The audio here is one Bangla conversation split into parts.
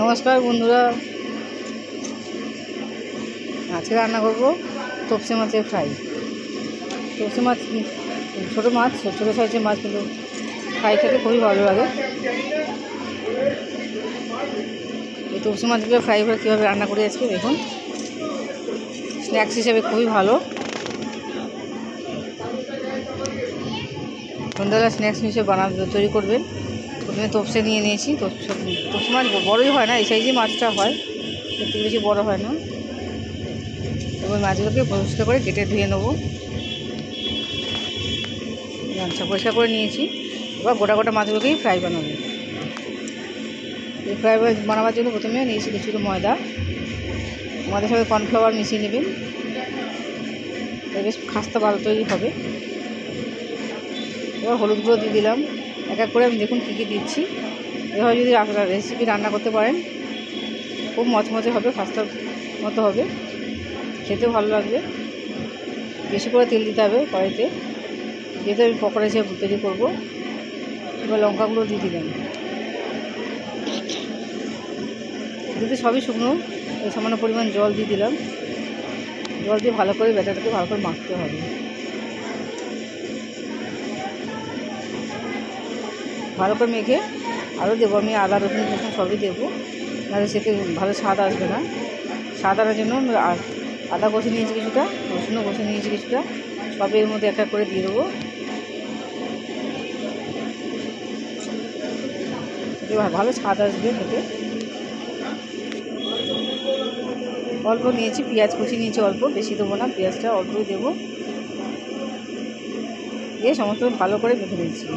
নমস্কার বন্ধুরা, আজকে রান্না করব তপসে মাছের ফ্রাই। তপসে মাছ ছোটো মাছ, ছোটো সাইজের মাছ, কিন্তু ফ্রাই খেতে খুবই ভালো লাগে। এই তপসে মাছগুলো ফ্রাই করে কীভাবে রান্না করি আজকে দেখুন। স্ন্যাক্স হিসেবে খুবই ভালো, সন্ধ্যাবেলা স্ন্যাক্স হিসেবে তৈরি করবেন। প্রথমে তপসে নিয়ে নিয়েছি। তপসে মাছ বড়োই হয় না, এই সাইজে মাছটা হয়, একটু বেশি বড়ো হয় না। এবার মাছগুলোকে পরিষ্কার করে কেটে ধুয়ে নেবো। আচ্ছা, পরিষ্কার করে নিয়েছি। এবার গোটা গোটা মাছগুলোকেই ফ্রাই বানাবো। এই ফ্রাই বানাবার জন্য প্রথমে নিয়েছি কিছুটা ময়দার সঙ্গে কর্নফ্লাওয়ার মিশিয়ে নেবেন, বেশ খাস্তা ভালো তৈরি হবে। এবার হলুদ গুঁড়ো দিয়ে দিলাম। এক এক করে আমি দেখুন কী কী দিচ্ছি। এভাবে যদি রেসিপি রান্না করতে পারেন খুব মচমচে হবে, খাস্তার মতো হবে, খেতেও ভালো লাগবে। বেশি করে তেল দিতে হবে কড়াইতে, যেহেতু আমি পকোড়া হিসেবে তৈরি করবো। এবার লঙ্কাগুলো দিয়ে দিলাম। যদি সবই শুকনো, সামান্য পরিমাণ জল দিয়ে দিলাম। জল দিয়ে ভালো করে ব্যাটারটাকে ভালো করে মাখতে হবে। ভালো করে মেখে আরও দেবো আমি আদা রসুন সবই দেবো, নাহলে সেতে ভালো স্বাদ আসবে না। স্বাদ আনার জন্য আদা কষে নিয়েছি কিছুটা, রসুনও কষে নিয়েছি কিছুটা, সবই এর মধ্যে এক এক করে দিয়ে দেবো। ভালো স্বাদ আসবে খেতে। অল্প নিয়েছি পেঁয়াজ কুচি নিয়েছি, অল্প, বেশি দেবো না, পেঁয়াজটা অল্পই দেবো। দিয়ে সমস্ত ভালো করে মেখে দিচ্ছি।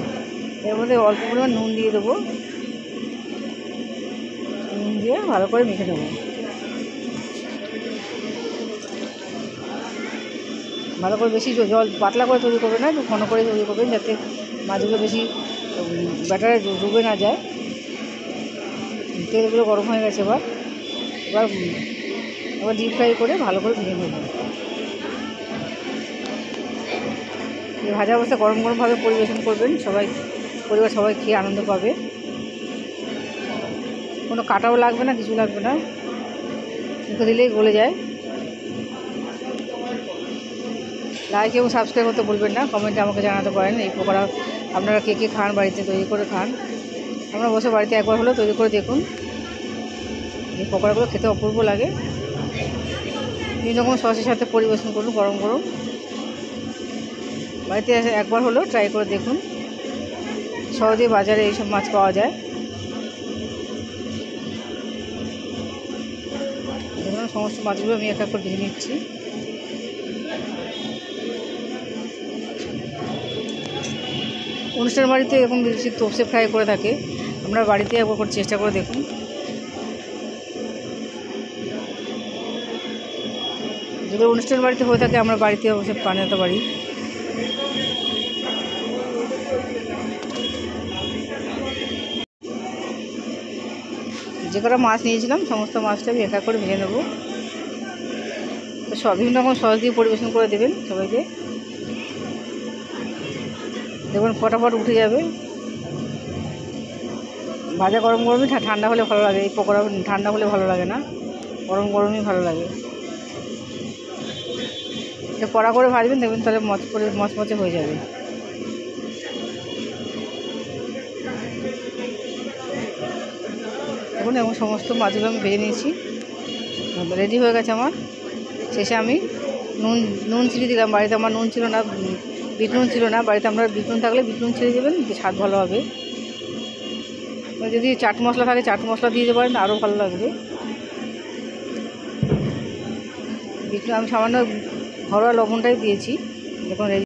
এর মধ্যে অল্প পরিমাণ নুন দিয়ে দেবো। নুন দিয়ে ভালো করে মেখে নেবো। ভালো করে বেশি জল পাতলা করে তৈরি করবেন না, একটু ঘন করে তৈরি করবেন, যাতে মাছগুলো বেশি ব্যাটারে ডুবে না যায়। তেলগুলো গরম হয়ে গেছে। এবার ডিপ ফ্রাই করে ভালো করে ভেজে নেব। এই ভাজা অবস্থা গরম গরমভাবে পরিবেশন করবেন, পরিবার সবাই খেয়ে আনন্দ পাবে। কোনো কাটাও লাগবে না, কিছু লাগবে না, মুখে দিলেই গলে যায়। লাইক এবং সাবস্ক্রাইব করতে বলবেন না। কমেন্টে আমাকে জানাতে পারেন এই পকোড়া আপনারা কে কে খান, বাড়িতে তৈরি করে খান। আমরা বসে বাড়িতে একবার হলেও তৈরি করে দেখুন। এই পকোড়াগুলো খেতে অপূর্ব লাগে। বিভিন্ন রকম সসের সাথে পরিবেশন করুন গরম গরম। বাড়িতে এসে একবার হলেও ট্রাই করে দেখুন। সহজেই বাজারে এইসব মাছ পাওয়া যায়। দেখুন সমস্ত মাছগুলো আমি এক এক করে ভেজে নিচ্ছি। অনুষ্ঠান বাড়িতে এরকম বেশি তপসে ফ্রাই করে থাকে, আমরা বাড়িতে একবার করে চেষ্টা করে দেখুন। যদি অনুষ্ঠান বাড়িতে হয়ে থাকে আমরা বাড়িতে অবশ্যই বানাতে পারি। যে কটা মাছ নিয়েছিলাম সমস্ত মাছটা আমি এক এক করে ভেজে নেবো। বিভিন্ন রকম সস দিয়ে পরিবেশন করে দেবেন সবাইকে, দেখুন ফটাফট উঠে যাবে। ভাজা গরম গরমই, ঠান্ডা হলে ভালো লাগে। এই পকোড়া ঠান্ডা হলে ভালো লাগে না, গরম গরমই ভালো লাগে। এটা কড়া করে ভাজবেন, দেখবেন তাহলে মচমচে হয়ে যাবে। দেখুন এবং সমস্ত মাছগুলো আমি ভেজে নিয়েছি, রেডি হয়ে গেছে আমার। শেষে আমি নুন ছিঁড়ে দিলাম। বাড়িতে আমার নুন ছিল না, বিট নুন ছিল না। বাড়িতে আপনারা বিট নুন থাকলে বিট নুন ছিঁড়ে দেবেন, স্বাদ ভালো হবে। যদি চাট মশলা থাকে চাট মশলা দিয়ে দিতে পারেন, আরও ভালো লাগবে। বিট নুন আমি সামান্য ঘরোয়া লবণটাই দিয়েছি। দেখুন